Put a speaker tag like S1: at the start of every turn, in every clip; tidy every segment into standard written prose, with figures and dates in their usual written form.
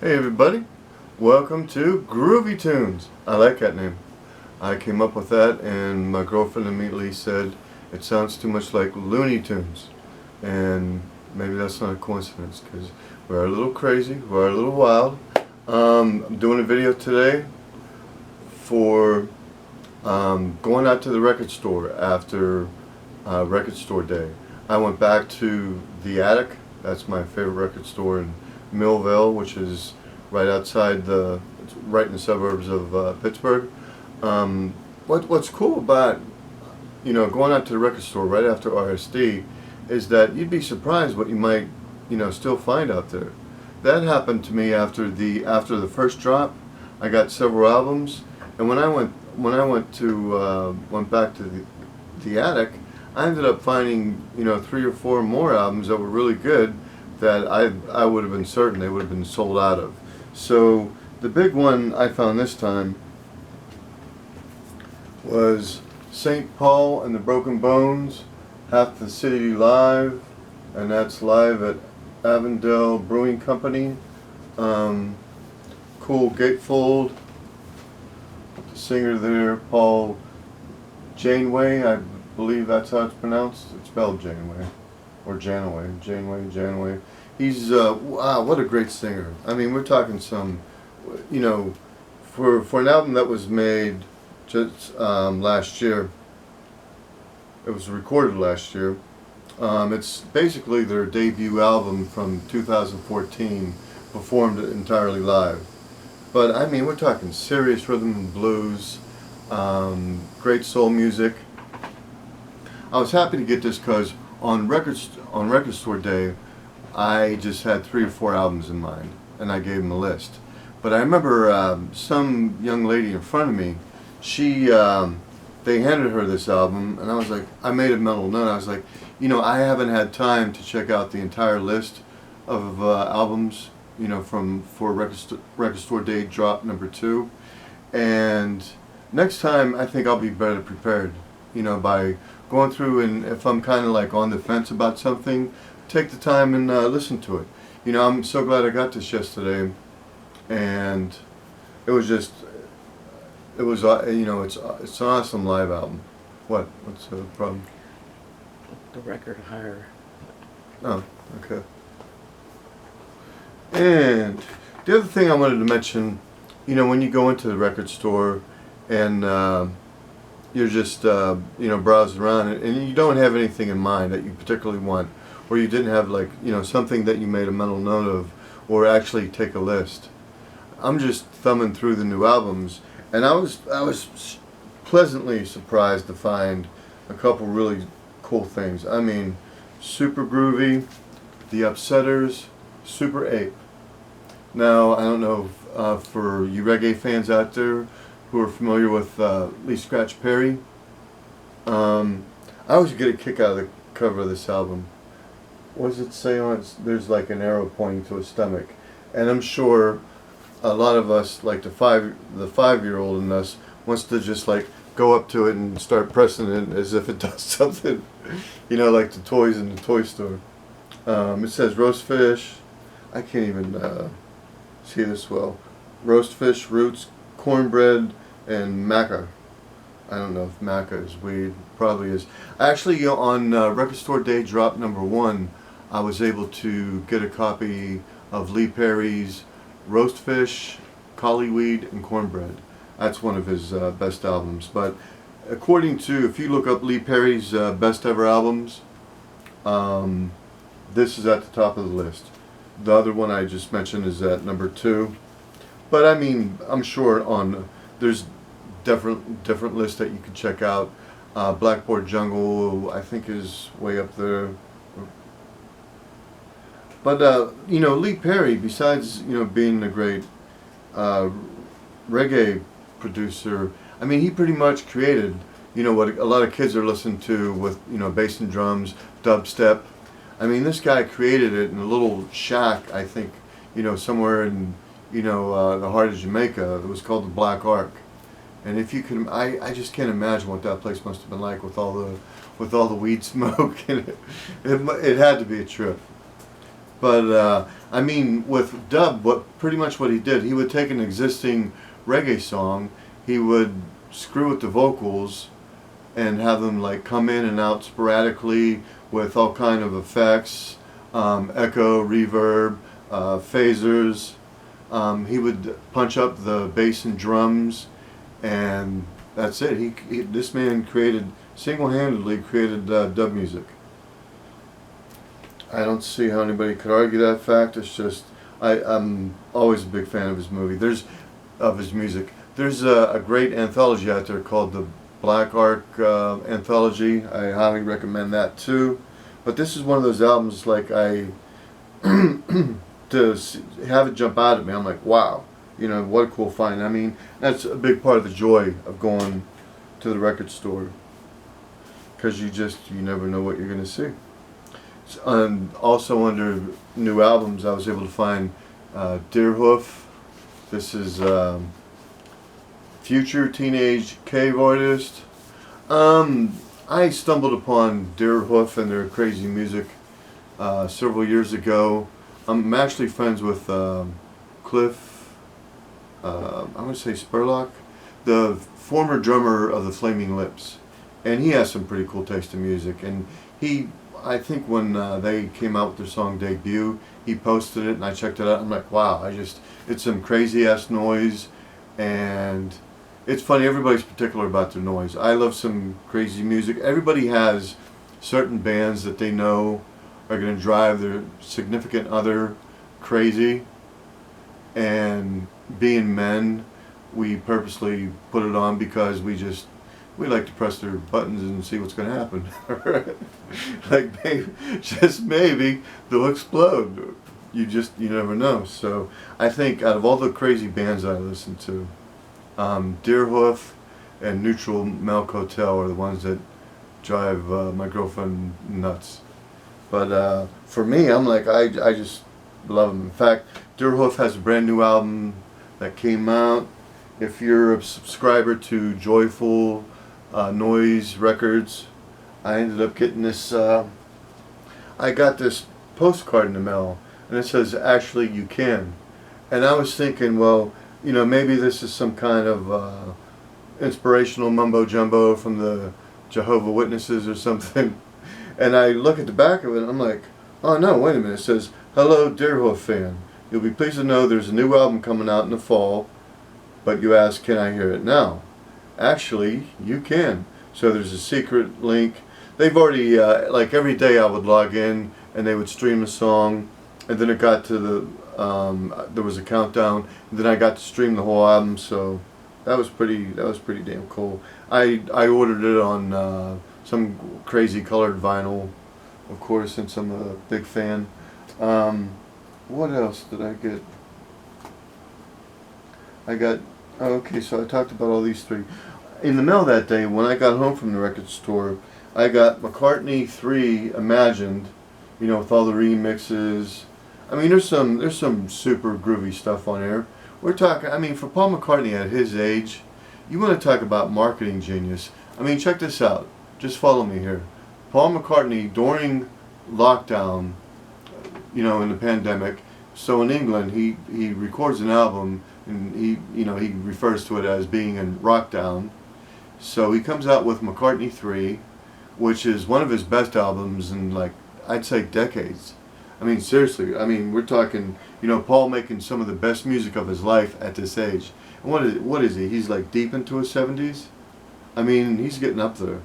S1: Hey everybody, welcome to Groovy Tunes. I like that name. I came up with that and my girlfriend immediately said it sounds too much like Looney Tunes. And maybe that's not a coincidence because we're a little crazy, we're a little wild. I'm doing a video today for going out to the record store after record store day. I went back to the Attic. That's my favorite record store in Millville, which is right outside right in the suburbs of Pittsburgh. What's cool about going out to the record store right after RSD is that you'd be surprised what you might still find out there. That happened to me after the first drop. I got several albums, and when I went back to the Attic, I ended up finding 3 or 4 more albums that were really good that I would have been certain they would have been sold out of. So the big one I found this time was St. Paul and the Broken Bones, Half the City Live, and that's live at Avondale Brewing Company. Cool gatefold. The singer there, Paul Janeway, I believe that's how it's pronounced. It's spelled Janeway. Or Janeway. He's, wow, what a great singer. I mean, we're talking some, for an album that was made just last year, it was recorded last year. It's basically their debut album from 2014, performed entirely live. But, I mean, we're talking serious rhythm and blues, great soul music. I was happy to get this because on record store day, I just had 3 or 4 albums in mind, and I gave them a list. But I remember some young lady in front of me. They handed her this album, and I was like, I made a mental note. I was like, I haven't had time to check out the entire list of albums, for record store day drop number 2. And next time, I think I'll be better prepared, by going through, and if I'm kind of like on the fence about something, take the time and listen to it. I'm so glad I got this yesterday, and it was just, it's an awesome live album. What's the problem?
S2: The record higher.
S1: Oh, okay. And the other thing I wanted to mention, when you go into the record store and you're just browsing around and you don't have anything in mind that you particularly want, or you didn't have something that you made a mental note of, or actually take a list. I'm just thumbing through the new albums, and I was pleasantly surprised to find a couple really cool things. I mean, Super Groovy, The Upsetters, Super Ape. Now, I don't know for you reggae fans out there who are familiar with Lee Scratch Perry. I always get a kick out of the cover of this album. What does it say on it? There's like an arrow pointing to a stomach, and I'm sure a lot of us, like the 5-year-old in us, wants to just like go up to it and start pressing it as if it does something, like the toys in the toy store. It says roast fish. I can't even see this well. Roast fish, roots, cornbread, and maca. I don't know if maca is weed. Probably is. Actually, on record store day drop number 1, I was able to get a copy of Lee Perry's Roast Fish, Collyweed, and Cornbread. That's one of his best albums. But according to, if you look up Lee Perry's best ever albums, this is at the top of the list. The other one I just mentioned is at number 2. But I mean, I'm sure there's different lists that you can check out. Blackboard Jungle, I think, is way up there. But Lee Perry, besides being a great reggae producer, I mean, he pretty much created what a lot of kids are listening to with bass and drums, dubstep. I mean, this guy created it in a little shack, I think, somewhere in the heart of Jamaica. It was called the Black Ark. And if you can, I just can't imagine what that place must have been like with all the weed smoke. And it had to be a trip. But I mean, with dub, pretty much what he did, he would take an existing reggae song, he would screw with the vocals, and have them like come in and out sporadically with all kind of effects, echo, reverb, phasers. He would punch up the bass and drums, and that's it. This man single-handedly created dub music. I don't see how anybody could argue that fact. It's just I'm always a big fan of his music. There's a great anthology out there called the Black Ark Anthology. I highly recommend that too. But this is one of those albums like have it jump out at me. I'm like, wow, what a cool find. I mean, that's a big part of the joy of going to the record store, because you never know what you're going to see. Also under new albums, I was able to find Deerhoof. This is future teenage cave artist. I stumbled upon Deerhoof and their crazy music several years ago. I'm actually friends with Cliff, I'm going to say Spurlock, the former drummer of the Flaming Lips. And he has some pretty cool taste in music. And I think when they came out with their song Debut, he posted it and I checked it out. I'm like, wow, it's some crazy ass noise, and it's funny, everybody's particular about their noise. I love some crazy music. Everybody has certain bands that they know are going to drive their significant other crazy, and being men, we purposely put it on because we like to press their buttons and see what's going to happen. Like, just maybe they'll explode. You never know. So I think out of all the crazy bands I listen to, Deerhoof and Neutral Milk Hotel are the ones that drive my girlfriend nuts. But for me, I'm like, I just love them. In fact, Deerhoof has a brand new album that came out. If you're a subscriber to Joyful Noise Records, I ended up getting this, I got this postcard in the mail, and it says, "Actually You Can." And I was thinking, well, maybe this is some kind of inspirational mumbo jumbo from the Jehovah's Witnesses or something. And I look at the back of it and I'm like, oh no, wait a minute. It says, "Hello Deerhoof fan. You'll be pleased to know there's a new album coming out in the fall, but you ask, can I hear it now? Actually, you can." So there's a secret link. They've already, like every day I would log in and they would stream a song, and then it got to there was a countdown, and then I got to stream the whole album, so that was pretty damn cool. I ordered it on some crazy colored vinyl, of course, since I'm a big fan. What else did I get? Okay, so I talked about all these three. In the mail that day, when I got home from the record store, I got McCartney III Imagined, with all the remixes. I mean, there's some super groovy stuff on there. We're talking, I mean, for Paul McCartney at his age, you want to talk about marketing genius. I mean, check this out. Just follow me here. Paul McCartney, during lockdown, in the pandemic, so in England, he records an album, and he refers to it as being in rockdown. So he comes out with McCartney 3, which is one of his best albums in, like, I'd say decades. I mean, seriously, we're talking, Paul making some of the best music of his life at this age. And what is he? He's like deep into his 70s? I mean, he's getting up there.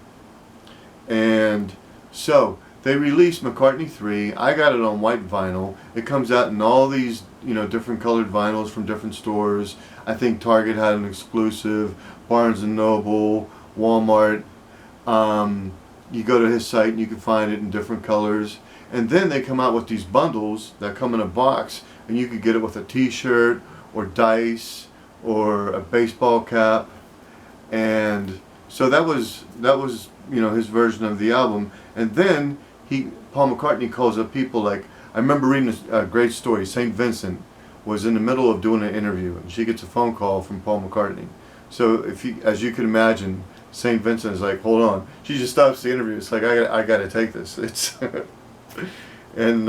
S1: And so they released McCartney 3. I got it on white vinyl. It comes out in all these, different colored vinyls from different stores. I think Target had an exclusive, Barnes & Noble, Walmart. You go to his site and you can find it in different colors. And then they come out with these bundles that come in a box, and you could get it with a t-shirt or dice or a baseball cap. And so that was his version of the album. And then Paul McCartney calls up people like, I remember reading a great story. St. Vincent was in the middle of doing an interview, and she gets a phone call from Paul McCartney. So as you can imagine, St. Vincent is like, hold on. She just stops the interview. It's like, I got to take this. It's and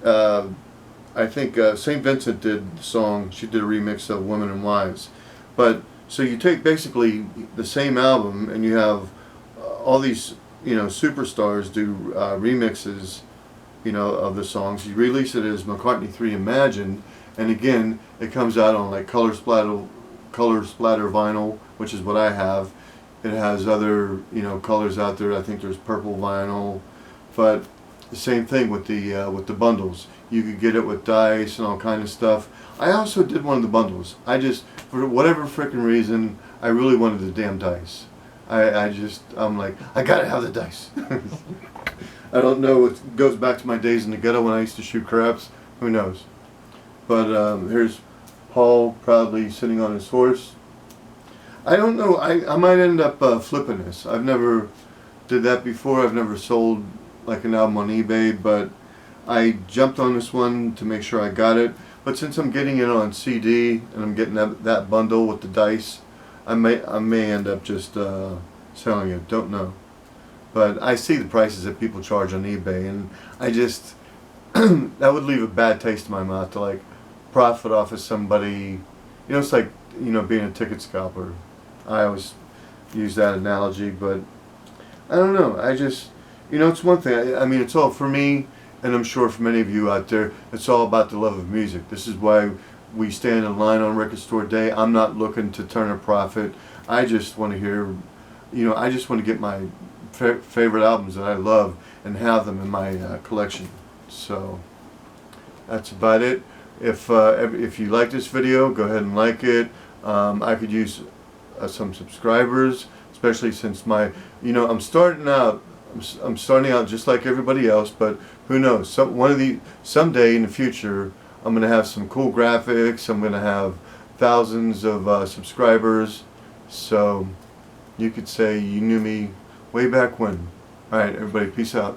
S1: I think St. Vincent did the song. She did a remix of "Women and Wives," but so you take basically the same album and you have all these superstars do remixes of the songs. You release it as McCartney III Imagined, and again it comes out on like color splatter vinyl, which is what I have. It has other colors out there. I think there's purple vinyl, but the same thing with the bundles. You could get it with dice and all kind of stuff. I also did one of the bundles. I just, for whatever frickin' reason, I really wanted the damn dice. I'm like, I gotta have the dice. I don't know, it goes back to my days in the ghetto when I used to shoot craps. Who knows? But here's Paul proudly sitting on his horse. I don't know, I might end up flipping this. I've never did that before. I've never sold like an album on eBay, but I jumped on this one to make sure I got it. But since I'm getting it on CD and I'm getting that bundle with the dice, I may end up just selling it. Don't know. But I see the prices that people charge on eBay, and I just that would leave a bad taste in my mouth to like profit off of somebody. It's like being a ticket scalper. I always use that analogy, but I don't know. I just it's one thing. I mean, it's all for me. And I'm sure for many of you out there, it's all about the love of music. This is why we stand in line on Record Store Day. I'm not looking to turn a profit. I just want to hear, I just want to get my favorite albums that I love and have them in my collection. So that's about it. If you like this video, go ahead and like it. I could use some subscribers, especially since I'm starting out. I'm starting out just like everybody else, but who knows? Someday in the future, I'm gonna have some cool graphics. I'm gonna have thousands of subscribers. So you could say you knew me way back when. All right, everybody, peace out.